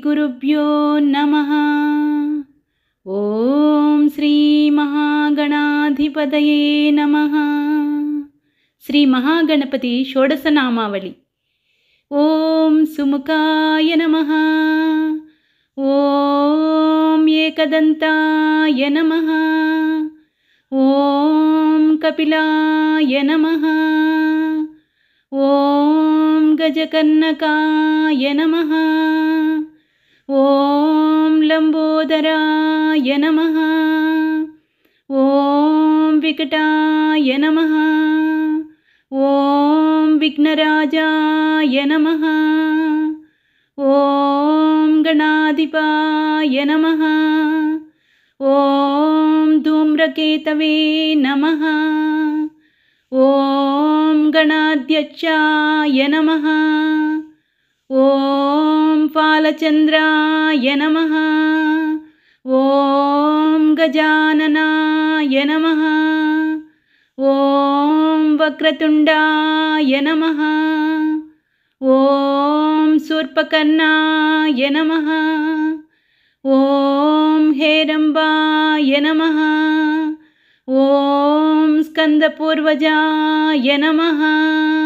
श्रीगुरुभ्यो नमः। ॐ श्रीमहागणाधिपतये नमः। श्रीमहागणपति षोडशनामावली। ॐ सुमुखाय नमः। ॐ एकदन्ताय नमः। ॐ कपिलाय नमः। ॐ गजकर्णकाय नमः। ॐ लम्बोदराय नमः। ॐ विकटाय नमः। ॐ विघ्नराजाय नमः। ॐ गणाधिपाय नमः। ॐ धूम्रकेतवे नमः। ॐ गणाध्यक्षाय नमः। ॐ फालचन्द्राय नमः। ॐ गजाननाय नमः। ॐ वक्रतुण्डाय नमः। ॐ शूर्पकर्णाय नमः। ॐ हेरम्बाय नमः। ॐ स्कन्दपूर्वजाय नमः।